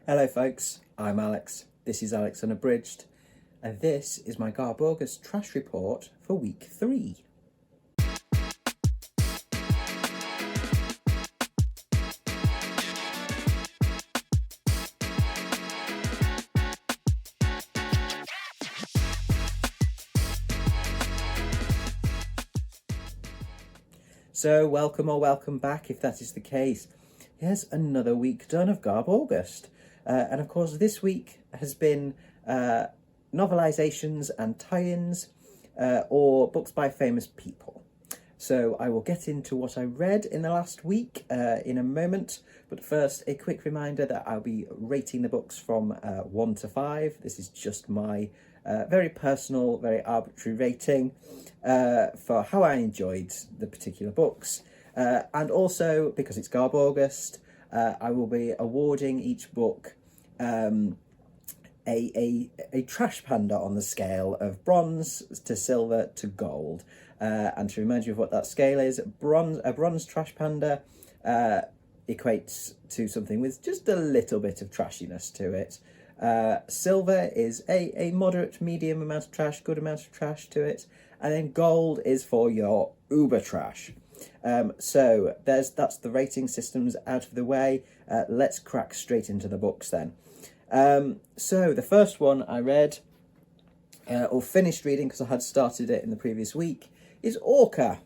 Hello folks, I'm Alex. This is Alex Unabridged, and this is my GarbAugust trash report for week 3. So welcome or welcome back if that is the case. Here's another week done of GarbAugust. And of course this week has been novelisations and tie-ins or books by famous people. So I will get into what I read in the last week in a moment, but first a quick reminder that I'll be rating the books from 1 to 5. This is just my very personal, very arbitrary rating for how I enjoyed the particular books. And also, because it's GarbAugust, I will be awarding each book a trash panda on the scale of bronze to silver to gold. And to remind you of what that scale is, a bronze trash panda equates to something with just a little bit of trashiness to it. Silver is a moderate, medium amount of trash, good amount of trash to it. And then gold is for your uber trash. So that's the rating systems out of the way. Let's crack straight into the books then. So the first one I read, or finished reading because I had started it in the previous week, is Orca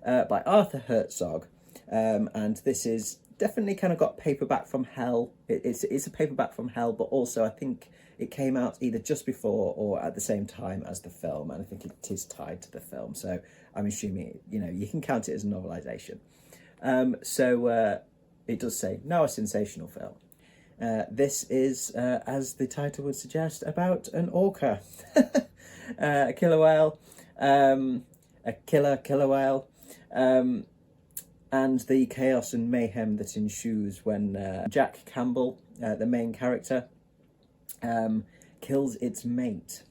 by Arthur Herzog. And this is definitely kind of got paperback from hell. It's a paperback from hell, but also I think it came out either just before or at the same time as the film, and I think it is tied to the film. So I'm assuming, you can count it as a novelisation. So it does say, now a sensational film. This is, as the title would suggest, about an orca, a killer whale, a killer whale, and the chaos and mayhem that ensues when Jack Campbell, the main character, kills its mate,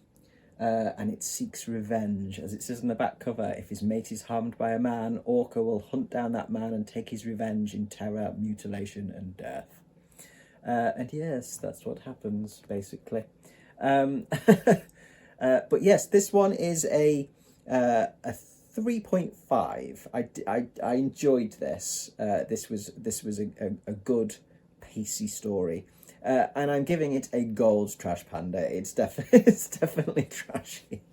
and it seeks revenge. As it says on the back cover, if his mate is harmed by a man, Orca will hunt down that man and take his revenge in terror, mutilation and death. And yes, that's what happens, basically. But yes, this one is a 3.5. I enjoyed this. This was a good, pacey story. And I'm giving it a gold trash panda. It's definitely trashy.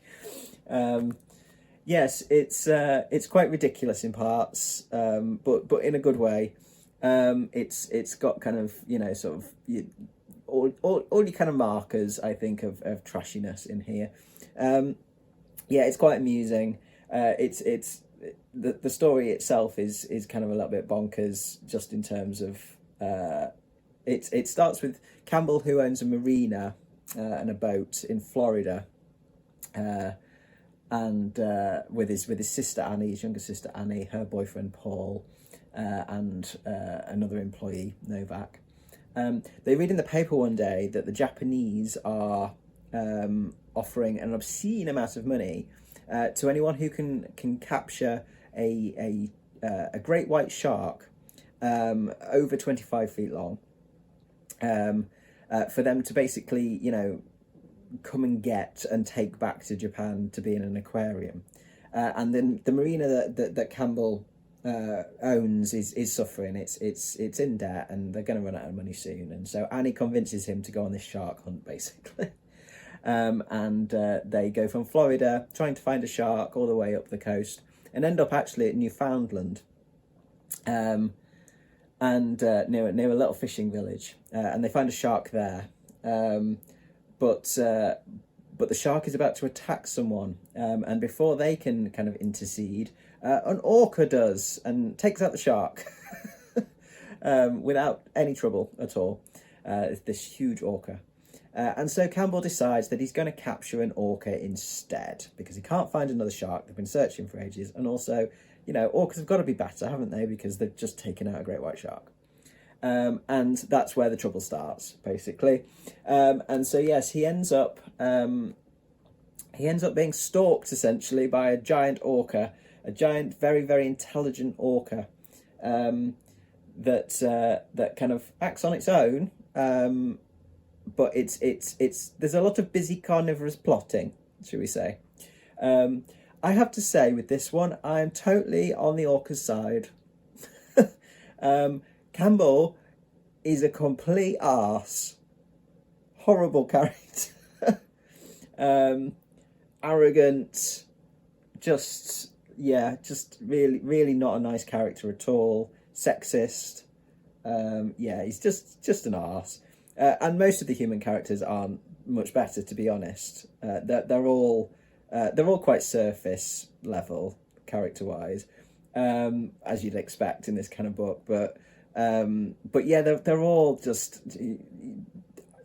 Yes, it's quite ridiculous in parts, but in a good way. It's got kind of sort of all your kind of markers, I think, of trashiness in here. Yeah, it's quite amusing. It's the story itself is kind of a little bit bonkers, just in terms of it starts with Campbell, who owns a marina and a boat in Florida, and with his sister Annie, his younger sister Annie, her boyfriend Paul, and another employee, Novak. They read in the paper one day that the Japanese are offering an obscene amount of money to anyone who can capture a great white shark over 25 feet long, for them to basically, come and get and take back to Japan to be in an aquarium. And then the marina that Campbell owns is suffering. It's in debt, and they're going to run out of money soon. And so Annie convinces him to go on this shark hunt, basically. And they go from Florida trying to find a shark all the way up the coast, and end up actually at Newfoundland, and near a little fishing village, and they find a shark there, but the shark is about to attack someone, and before they can kind of intercede, an orca does and takes out the shark without any trouble at all. This huge orca. And so Campbell decides that he's going to capture an orca instead, because he can't find another shark. They've been searching for ages. And also, orcas have got to be better, haven't they? Because they've just taken out a great white shark. And that's where the trouble starts, basically. And so, yes, he ends up being stalked, essentially, by a giant orca, a giant, very, very intelligent orca, that kind of acts on its own, but it's there's a lot of busy carnivorous plotting, should we say. I have to say with this one, I'm totally on the Orca's side. Campbell is a complete arse. Horrible character. Arrogant. Just really not a nice character at all. Sexist. He's just an arse. And most of the human characters aren't much better, to be honest. They're all quite surface level character-wise, as you'd expect in this kind of book. But yeah, they're all just,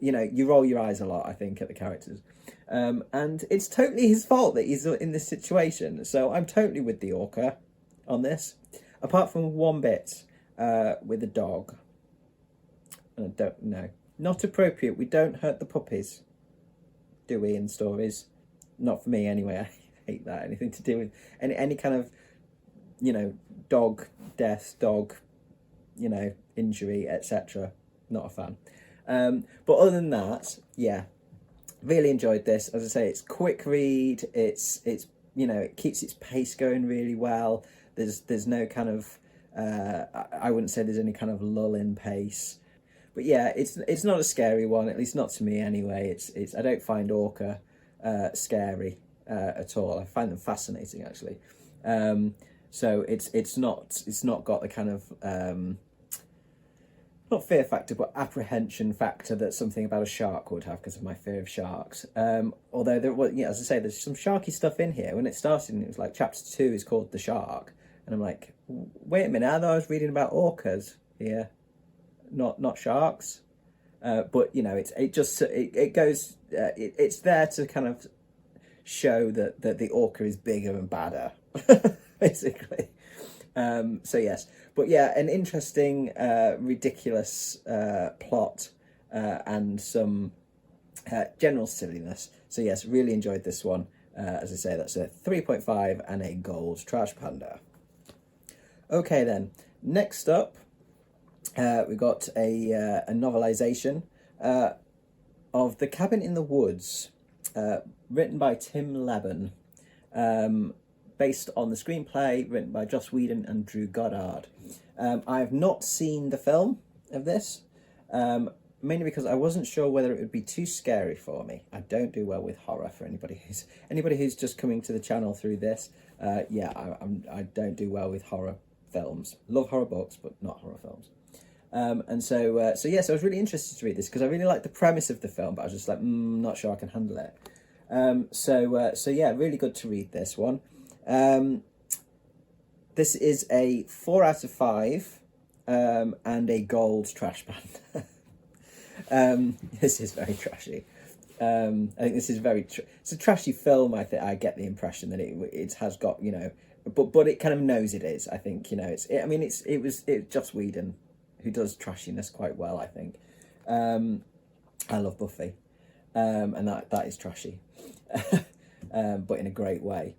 you roll your eyes a lot, I think, at the characters. And it's totally his fault that he's in this situation. So I'm totally with the Orca on this, apart from one bit with a dog. And I don't know. Not appropriate. We don't hurt the puppies, do we, in stories? Not for me, anyway. I hate that. Anything to do with any kind of, dog death, dog, injury, etc. Not a fan. But other than that, yeah, really enjoyed this. As I say, it's quick read. It's it keeps its pace going really well. There's no kind of I wouldn't say there's any kind of lull in pace. But yeah, it's not a scary one, at least not to me anyway. It's I don't find Orca scary at all. I find them fascinating, actually. So it's not got the kind of not fear factor, but apprehension factor that something about a shark would have, because of my fear of sharks. Although as I say, there's some sharky stuff in here. When it started, it was like chapter 2 is called The Shark, and I'm like, wait a minute, I thought I was reading about orcas here, not sharks. But it goes. It's there to kind of show that the orca is bigger and badder, basically. So yes, but yeah, an interesting, ridiculous plot and some general silliness. So yes, really enjoyed this one. As I say, that's a 3.5 and a gold trash panda. Okay then, next up, we got a novelisation of The Cabin in the Woods, written by Tim Lebbon, based on the screenplay written by Joss Whedon and Drew Goddard. I have not seen the film of this, mainly because I wasn't sure whether it would be too scary for me. I don't do well with horror. For anybody who's just coming to the channel through this, I don't do well with horror films. Love horror books, but not horror films. So I was really interested to read this because I really liked the premise of the film, but I was just like, not sure I can handle it. So yeah, really good to read this one. This is a 4 out of 5, and a gold trash panda. This is very trashy. I think this is it's a trashy film. I get the impression that it has got, but it kind of knows it is. I think, it was Joss Whedon who does trashiness quite well, I think. I love Buffy, and that is trashy, but in a great way.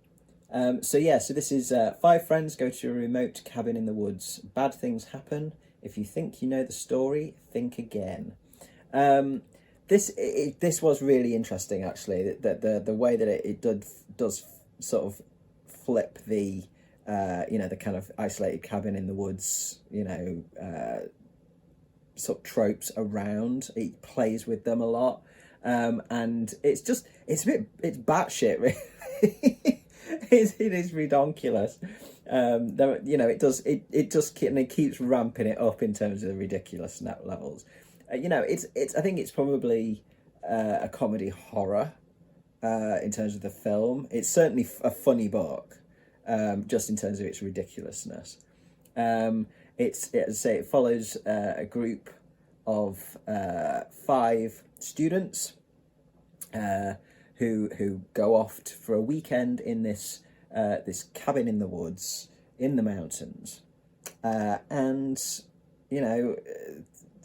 So this is 5 friends go to a remote cabin in the woods. Bad things happen. If you think you know the story, think again. This was really interesting, actually. The way that it does sort of flip the the kind of isolated cabin in the woods, sort of tropes around. It plays with them a lot, and it's batshit, really. It is redonkulous. It keeps ramping it up in terms of the ridiculous levels. I think it's probably a comedy horror in terms of the film. It's certainly a funny book, just in terms of its ridiculousness. It follows a group of 5 students who go off for a weekend in this cabin in the woods in the mountains, and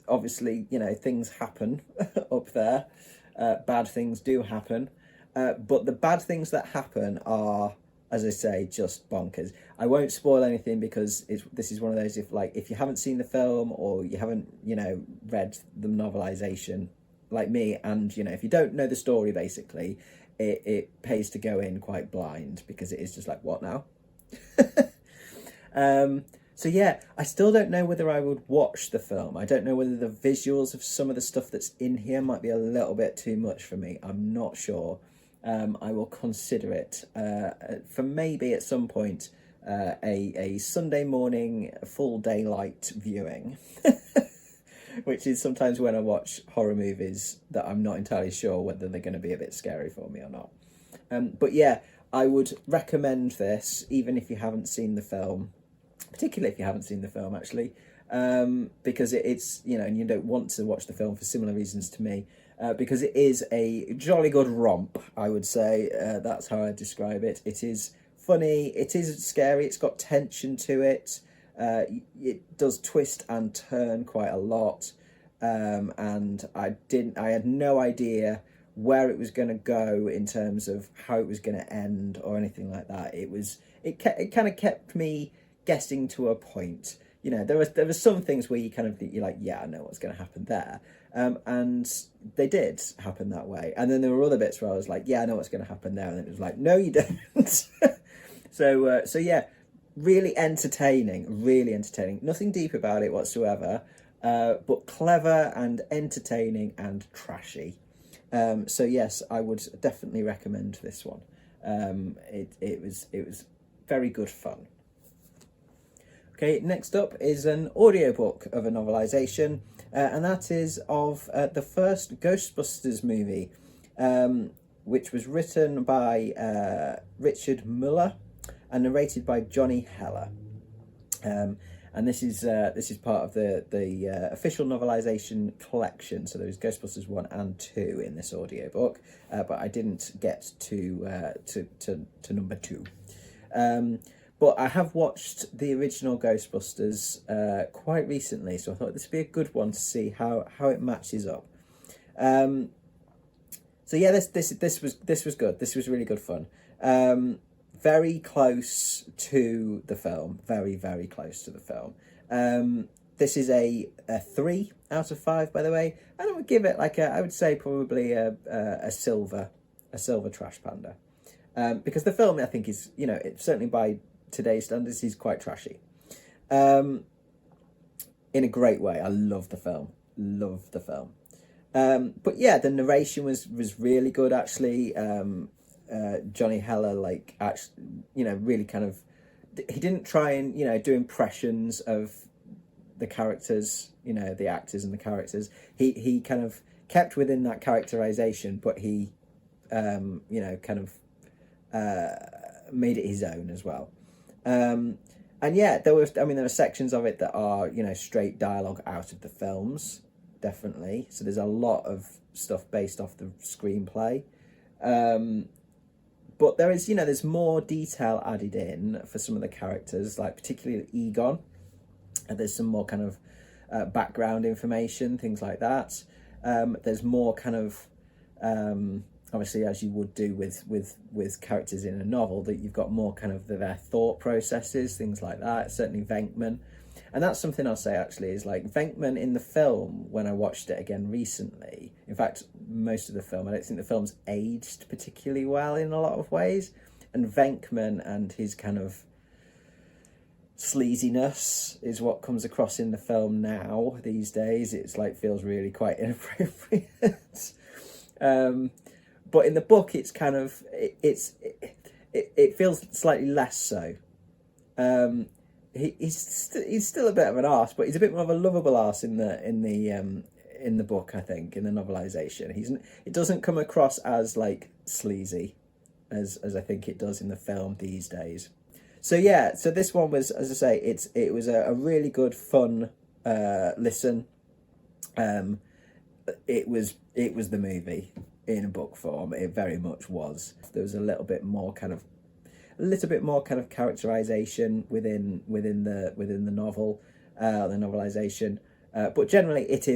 obviously things happen up there. Bad things do happen, but the bad things that happen are, as I say, just bonkers. I won't spoil anything because this is one of those, if you haven't seen the film or you haven't read the novelisation, like me, and if you don't know the story, basically, it pays to go in quite blind, because it is just like, what now? So yeah, I still don't know whether I would watch the film. I don't know whether the visuals of some of the stuff that's in here might be a little bit too much for me. I'm not sure. I will consider it for maybe at some point a Sunday morning full daylight viewing, which is sometimes when I watch horror movies that I'm not entirely sure whether they're going to be a bit scary for me or not. But yeah, I would recommend this, even if you haven't seen the film. Particularly if you haven't seen the film, actually, because it's, and you don't want to watch the film for similar reasons to me, because it is a jolly good romp, I would say. That's how I describe it. It is funny, it is scary, it's got tension to it, it does twist and turn quite a lot, and I had no idea where it was going to go in terms of how it was going to end or anything like that. It kind of kept me guessing to a point. There were some things where you kind of think, you're like, yeah, I know what's going to happen there, and they did happen that way. And then there were other bits where I was like, yeah, I know what's going to happen there, and it was like, no, you don't. So yeah, really entertaining. Nothing deep about it whatsoever, but clever and entertaining and trashy. So yes, I would definitely recommend this one. It was very good fun. Okay, next up is an audiobook of a novelisation, and that is of the first Ghostbusters movie, which was written by Richard Mueller and narrated by Johnny Heller. And this is part of the official novelisation collection. So there's Ghostbusters 1 and 2 in this audiobook, but I didn't get to number 2. But I have watched the original Ghostbusters quite recently, so I thought this would be a good one to see how it matches up. So yeah, this was good. This was really good fun. Very close to the film. Very, very close to the film. This is a 3 out of 5, by the way, and I would give it I would say probably a silver trash panda, because the film, I think, is it's certainly by today's standards, is quite trashy, in a great way. I love the film. But yeah, the narration was really good, actually. Johnny Heller, really kind of, he didn't try and do impressions of the characters, the actors and the characters. He kind of kept within that characterization, but he made it his own as well. And yeah, there are sections of it that are straight dialogue out of the films, definitely. So there's a lot of stuff based off the screenplay, but there is there's more detail added in for some of the characters, like particularly Egon. And there's some more kind of background information, things like that. There's more kind of obviously, as you would do with characters in a novel, that you've got more kind of their thought processes, things like that. Certainly Venkman. And that's something I'll say, actually, is like Venkman in the film, when I watched it again recently, in fact, most of the film, I don't think the film's aged particularly well in a lot of ways. And Venkman and his kind of sleaziness is what comes across in the film now, these days. It's feels really quite inappropriate. But in the book, it's kind of it feels slightly less so. He's still a bit of an arse, but he's a bit more of a lovable arse in the book, I think, in the novelisation. It doesn't come across as sleazy as I think it does in the film these days. So yeah, so this one was, as I say, it was a really good fun listen. It was the movie in a book form. It very much was. There was a little bit more kind of characterization within the novel, the novelisation. But generally, it's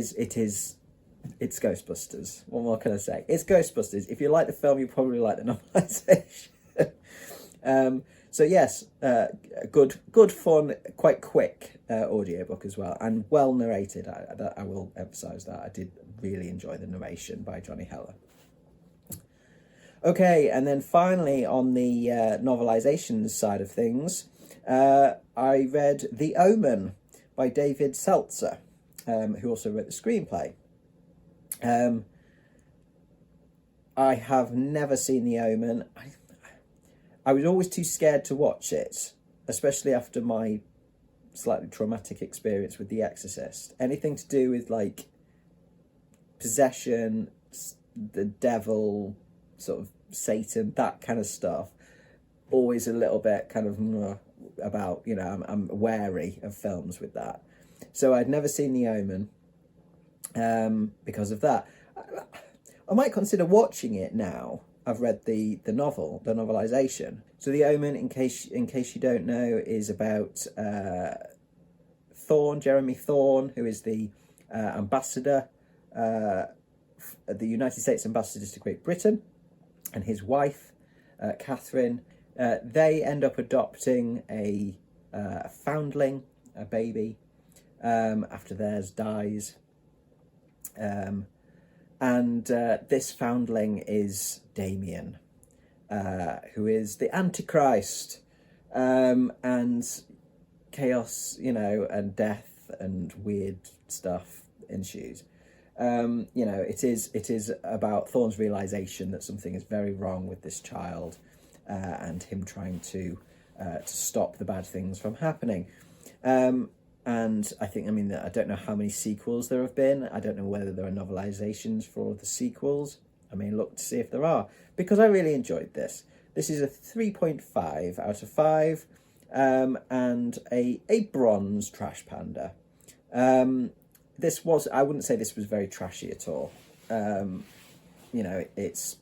Ghostbusters. What more can I say? It's Ghostbusters. If you like the film, you probably like the novelisation. So yes, good fun, quite quick audiobook as well, and well narrated. I will emphasise that. I did really enjoy the narration by Johnny Heller. Okay, and then finally on the novelisations side of things, I read The Omen by David Seltzer, who also wrote the screenplay. I have never seen The Omen. I was always too scared to watch it, especially after my slightly traumatic experience with The Exorcist. Anything to do with like possession, the devil, sort of Satan, that kind of stuff, always a little bit kind of about, you know, I'm wary of films with that. So I'd never seen The Omen because of that. I might consider watching it now. I've read the novelisation. So The Omen, in case you don't know, is about Jeremy Thorne, who is the ambassador, the United States ambassador to Great Britain, and his wife, Catherine. They end up adopting a foundling, a baby, after theirs dies. And this foundling is Damien, who is the Antichrist, and chaos, you know, and death and weird stuff ensues. You know, it is about Thorne's realisation that something is very wrong with this child, and him trying to stop the bad things from happening. And I think, I don't know how many sequels there have been. I don't know whether there are novelisations for all of the sequels. I may look to see if there are, because I really enjoyed this. This is a 3.5 out of 5, and a bronze trash panda. I wouldn't say this was very trashy at all. You know, it's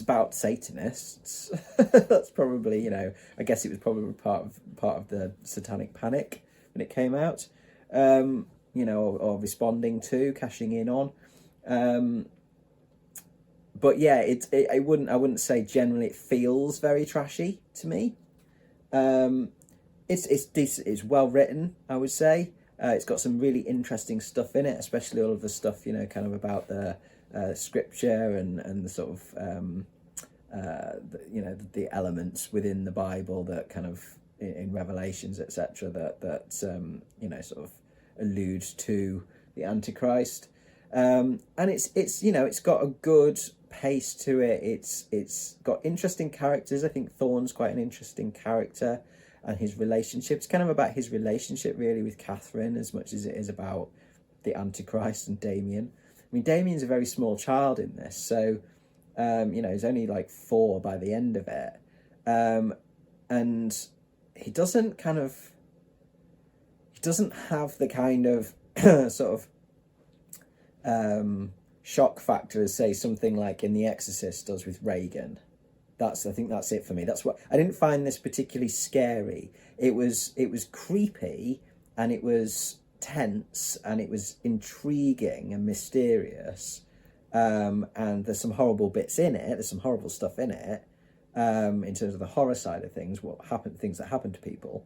about Satanists. That's probably, you know, I guess it was probably part of the Satanic Panic when it came out, you know, or responding to, cashing in on. But yeah, I wouldn't say generally it feels very trashy to me. It's decent. It's well written, I would say. It's got some really interesting stuff in it, especially all of the stuff, you know, kind of about the scripture and the sort of you know, the elements within the Bible that kind of in Revelations, etc., that you know, sort of allude to the Antichrist, and it's you know, it's got a good pace to it. It's got interesting characters. I think Thorne's quite an interesting character, and his relationship. It's kind of about his relationship really with Catherine as much as it is about the Antichrist and Damien. I mean, Damien's a very small child in this, so you know, he's only like 4 by the end of it, and he doesn't have the kind of sort of shock factor as, say, something like in The Exorcist does with Reagan. I think that's it for me. That's what I didn't find this particularly scary. It was creepy, and it was tense, and it was intriguing and mysterious. And there's some horrible bits in it. There's some horrible stuff in it. In terms of the horror side of things, things that happen to people.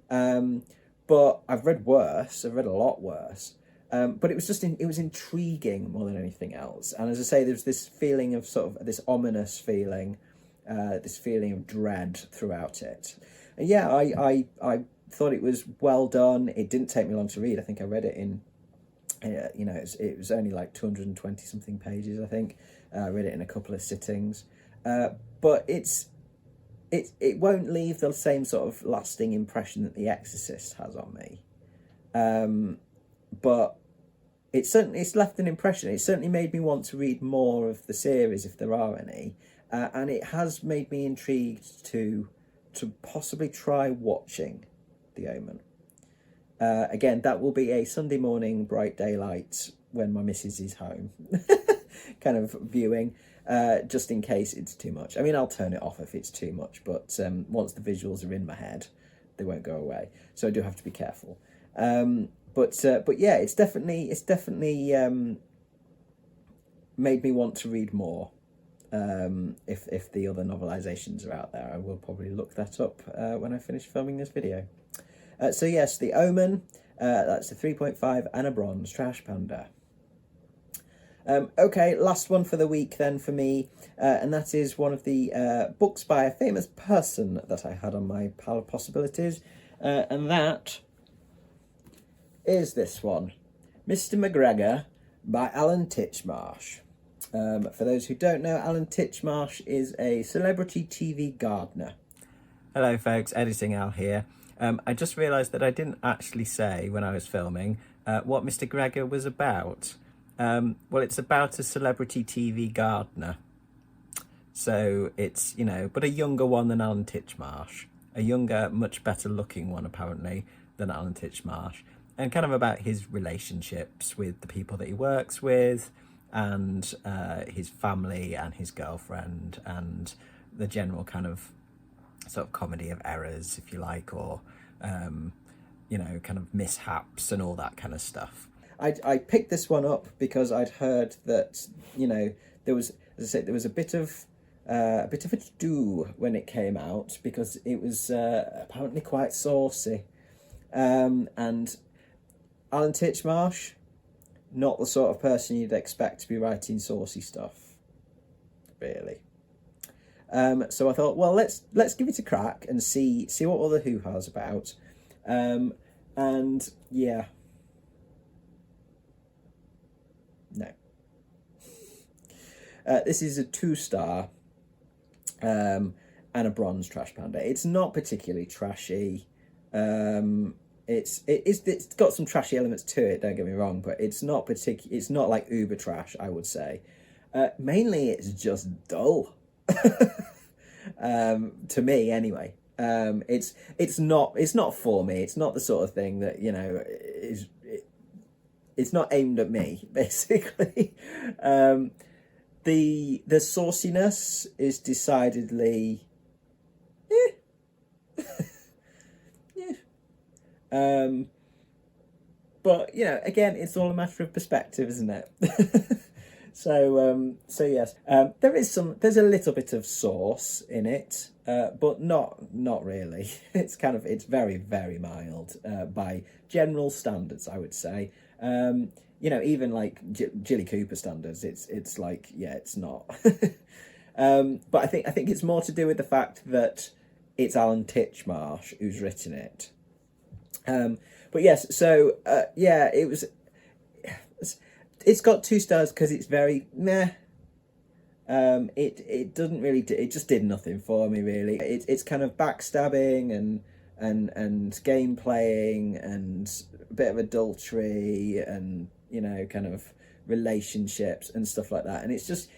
But I've read worse. I've read a lot worse. But it was intriguing more than anything else. And as I say, there's this feeling of sort of this ominous feeling, this feeling of dread throughout it. And yeah, I thought it was well done. It didn't take me long to read. I think I read it in, you know, it was only like 220 something pages. I think I read it in a couple of sittings. But it won't leave the same sort of lasting impression that The Exorcist has on me. But it's left an impression. It certainly made me want to read more of the series, if there are any. And it has made me intrigued to possibly try watching The Omen. Again, that will be a Sunday morning, bright daylight, when my missus is home, kind of viewing, just in case it's too much. I mean, I'll turn it off if it's too much, but once the visuals are in my head, they won't go away. So I do have to be careful. But yeah, it's definitely made me want to read more. if the other novelisations are out there. I will probably look that up when I finish filming this video. So yes, the Omen, that's a 3.5 and a bronze trash panda. Okay, last one for the week then for me, and that is one of the books by a famous person that I had on my pile of possibilities, and that is this one, Mr. MacGregor by Alan Titchmarsh. For those who don't know, Alan Titchmarsh is a celebrity TV gardener. Hello folks, Editing Al here. I just realised that I didn't actually say when I was filming what Mr. Gregor was about. Well, it's about a celebrity TV gardener. So it's, you know, but a younger one than Alan Titchmarsh. A younger, much better looking one, apparently, than Alan Titchmarsh. And kind of about his relationships with the people that he works with, and his family and his girlfriend, and the general kind of sort of comedy of errors, if you like, or, you know, kind of mishaps and all that kind of stuff. I picked this one up because I'd heard that, you know, there was, as I said, there was a bit of a to-do when it came out, because it was apparently quite saucy. And Alan Titchmarsh, not the sort of person you'd expect to be writing saucy stuff, really. So I thought, well, let's give it a crack and see what all the hoo-ha's about. And yeah. No. This is a 2-star and a bronze trash panda. It's not particularly trashy. It's got some trashy elements to it, don't get me wrong, but it's not it's not like uber trash, I would say. Mainly it's just dull. To me anyway. It's not for me. It's not the sort of thing that, you know, it's not aimed at me, basically. The sauciness is decidedly but, you know, again, it's all a matter of perspective, isn't it? So yes, there's a little bit of sauce in it, but not really. It's very, very mild, by general standards, I would say. You know, even like Jilly Cooper standards, it's like, yeah, it's not. But I think it's more to do with the fact that it's Alan Titchmarsh who's written it. But yes, so yeah, it's got 2 stars because it's very meh. It doesn't really it just did nothing for me, really. It's kind of backstabbing and game playing and a bit of adultery and, you know, kind of relationships and stuff like that. And it's just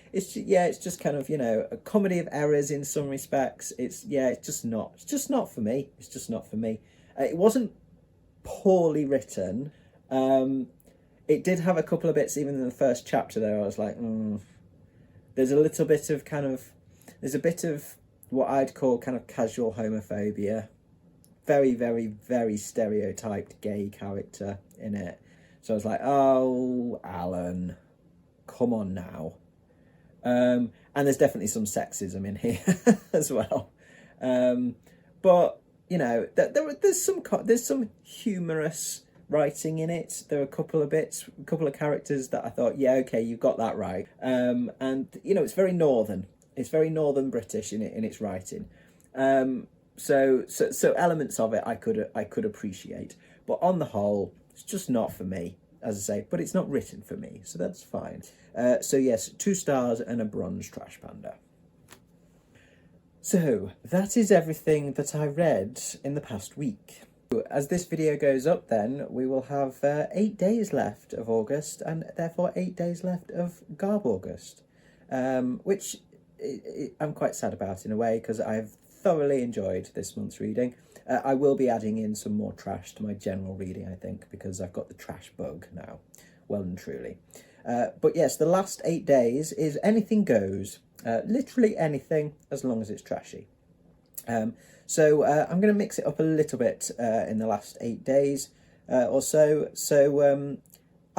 kind of, you know, a comedy of errors in some respects. It's just not for me. It's just not for me. It wasn't poorly written. It did have a couple of bits, even in the first chapter there, I was like, there's a little bit of there's a bit of what I'd call kind of casual homophobia. Very, very, very stereotyped gay character in it. So I was like, oh, Alan, come on now. And there's definitely some sexism in here as well. But, you know, there's some humorous writing in it. There are a couple of characters that I thought, yeah, okay, you've got that right. And, you know, it's very northern. It's very northern British in its writing. So elements of it I could appreciate. But on the whole, it's just not for me, as I say. But it's not written for me, so that's fine. So yes, 2 stars and a bronze trash panda. So that is everything that I read in the past week. As this video goes up then, we will have 8 days left of August, and therefore 8 days left of GarbAugust, which I'm quite sad about in a way, because I've thoroughly enjoyed this month's reading. I will be adding in some more trash to my general reading, I think, because I've got the trash bug now, well and truly. But yes, the last 8 days is anything goes, literally anything, as long as it's trashy. So I'm going to mix it up a little bit in the last 8 days or so. So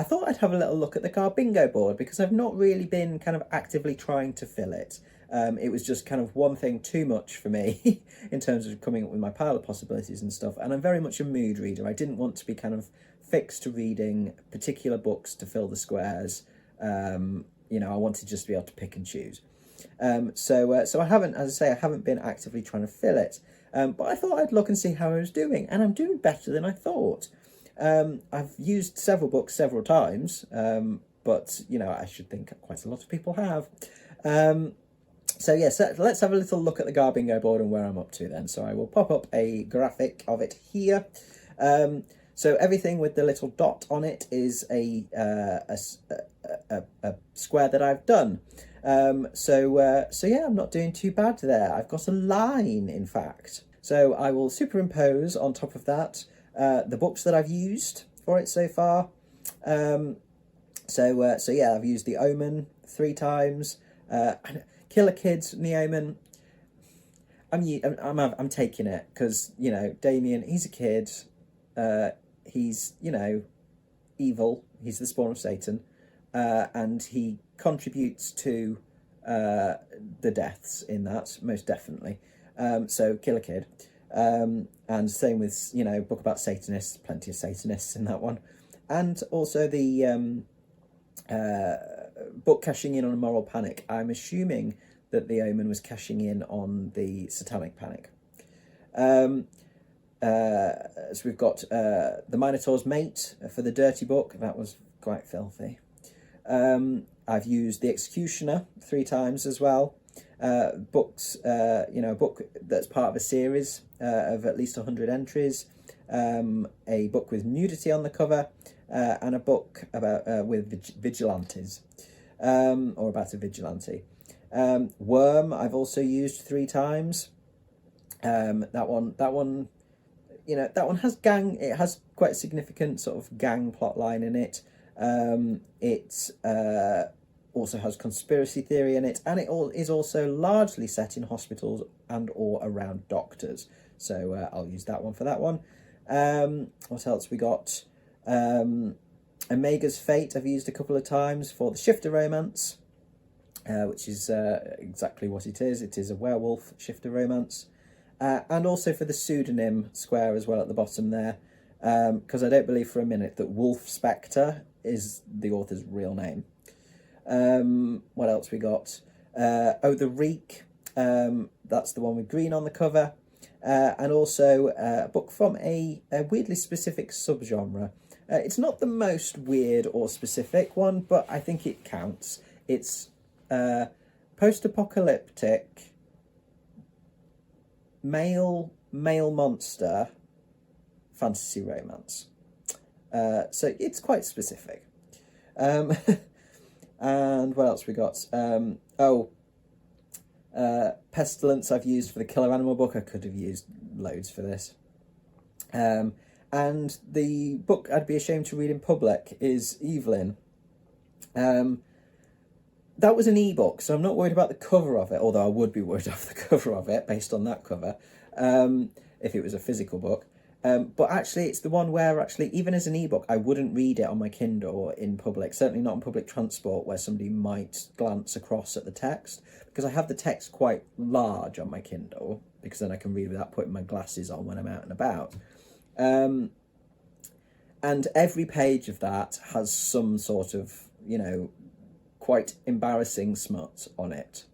I thought I'd have a little look at the Garbingo board, because I've not really been kind of actively trying to fill it. It was just kind of one thing too much for me in terms of coming up with my pile of possibilities and stuff. And I'm very much a mood reader. I didn't want to be kind of fixed to reading particular books to fill the squares. You know, I wanted just to be able to pick and choose. So I haven't, as I say, I haven't been actively trying to fill it. But I thought I'd look and see how I was doing, and I'm doing better than I thought. I've used several books several times, but, you know, I should think quite a lot of people have. So yes, let's have a little look at the Garbingo board and where I'm up to then. So I will pop up a graphic of it here. So everything with the little dot on it is a square that I've done. So yeah, I'm not doing too bad there. I've got a line, in fact. So I will superimpose on top of that the books that I've used for it so far. So yeah, I've used the Omen 3 times. Killer Kids and the Omen. I'm taking it because, you know, Damien, he's a kid. He's, you know, evil. He's the spawn of Satan, and he contributes to the deaths in that, most definitely. So Killer Kid, and same with, you know, book about Satanists. Plenty of Satanists in that one, and also the book cashing in on a moral panic. I'm assuming that the Omen was cashing in on the satanic panic. So we've got the Minotaur's Mate for the dirty book. That was quite filthy. I've used the Executioner 3 times as well. Books, you know, a book that's part of a series of at least 100 entries. A book with nudity on the cover, and a book about with vigilantes, or about a vigilante. Worm I've also used 3 times. That one, you know, that one has it has quite a significant sort of gang plot line in it. It also has conspiracy theory in it, and it is also largely set in hospitals and or around doctors. So I'll use that one for that one. What else we got? Omega's Fate I've used a couple of times for the shifter romance, which is exactly what it is. It is a werewolf shifter romance. And also for the pseudonym square as well at the bottom there, because I don't believe for a minute that Wolf Spectre is the author's real name. What else we got? The Reek, that's the one with green on the cover, and also a book from a weirdly specific subgenre. It's not the most weird or specific one, but I think it counts. It's post-apocalyptic male monster fantasy romance. So it's quite specific. And what else we got? Pestilence I've used for the Killer Animal book. I could have used loads for this. And the book I'd be ashamed to read in public is Evelyn. That was an ebook, so I'm not worried about the cover of it, although I would be worried about the cover of it based on that cover, if it was a physical book. But actually, it's the one where, actually, even as an ebook, I wouldn't read it on my Kindle or in public, certainly not on public transport where somebody might glance across at the text, because I have the text quite large on my Kindle, because then I can read without putting my glasses on when I'm out and about. And every page of that has some sort of, you know, quite embarrassing smut on it.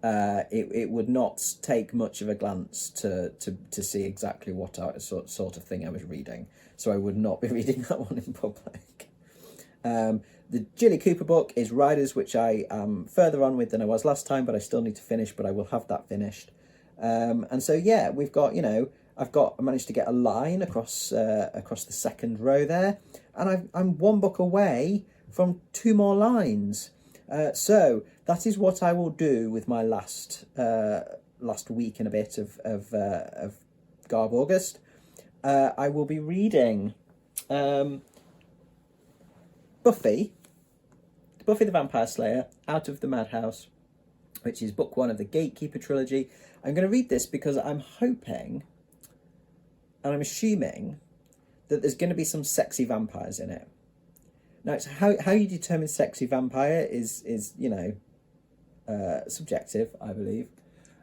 It would not take much of a glance to see exactly what sort of thing I was reading, so I would not be reading that one in public. The Jilly Cooper book is Riders, which I am further on with than I was last time, but I still need to finish, but I will have that finished. And so yeah, we've got, you know, I managed to get a line across the second row there, and I'm one book away from 2 more lines. So that is what I will do with my last week and a bit of GarbAugust. I will be reading Buffy the Vampire Slayer, Out of the Madhouse, which is book 1 of the Gatekeeper trilogy. I'm going to read this because I'm hoping and I'm assuming that there's going to be some sexy vampires in it. Now, it's how you determine sexy vampire is you know, subjective, I believe.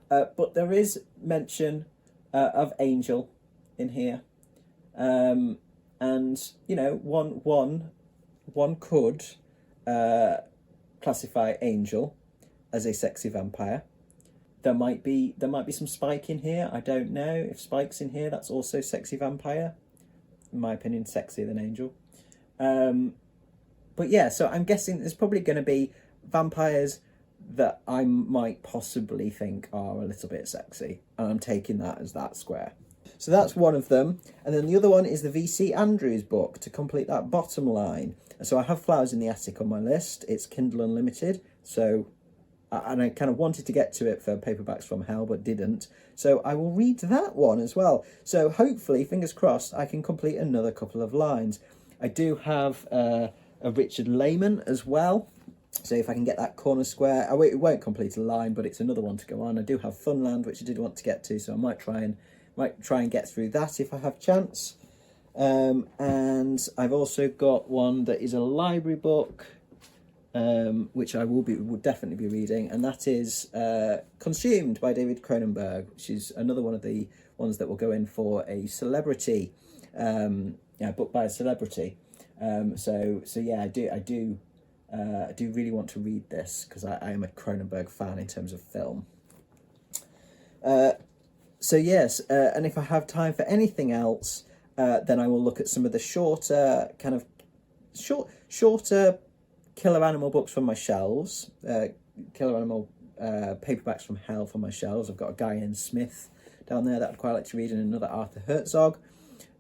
But there is mention of angel in here, and you know, one could classify angel as a sexy vampire. There might be some Spike in here. I don't know if Spike's in here. That's also sexy vampire. In my opinion, sexier than angel. But yeah, so I'm guessing there's probably going to be vampires that I might possibly think are a little bit sexy, and I'm taking that as that square. So that's one of them, and then the other one is the VC Andrews book to complete that bottom line. So I have Flowers in the Attic on my list. It's Kindle Unlimited, so, and I kind of wanted to get to it for Paperbacks from Hell, but didn't. So I will read that one as well. So hopefully, fingers crossed, I can complete another couple of lines. I do have a Richard Lehman as well. So if I can get that corner square, it won't complete a line, but it's another one to go on. I do have Funland, which I did want to get to, so I might try and get through that if I have chance. And I've also got one that is a library book, which I will definitely be reading, and that is Consumed by David Cronenberg, which is another one of the ones that will go in for a celebrity, book by a celebrity. So yeah, I do really want to read this because I am a Cronenberg fan in terms of film. So yes, and if I have time for anything else, then I will look at some of the shorter killer animal books from my shelves. Killer animal paperbacks from hell from my shelves. I've got a Guy Smith down there that I'd quite like to read, and another Arthur Herzog.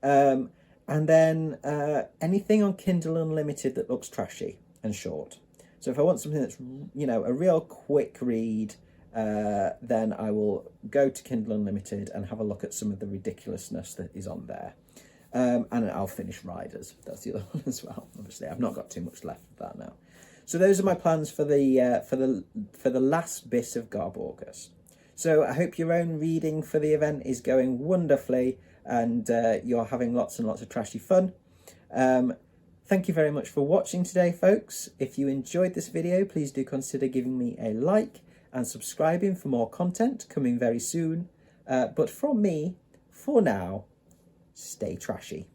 And then anything on Kindle Unlimited that looks trashy and short. So if I want something that's, you know, a real quick read, then I will go to Kindle Unlimited and have a look at some of the ridiculousness that is on there. And I'll finish Riders. That's the other one as well. Obviously, I've not got too much left of that now. So those are my plans for the last bit of GarbAugust. So I hope your own reading for the event is going wonderfully, and you're having lots and lots of trashy fun. Thank you very much for watching today, folks. If you enjoyed this video, please do consider giving me a like and subscribing for more content coming very soon. But from me, for now, stay trashy.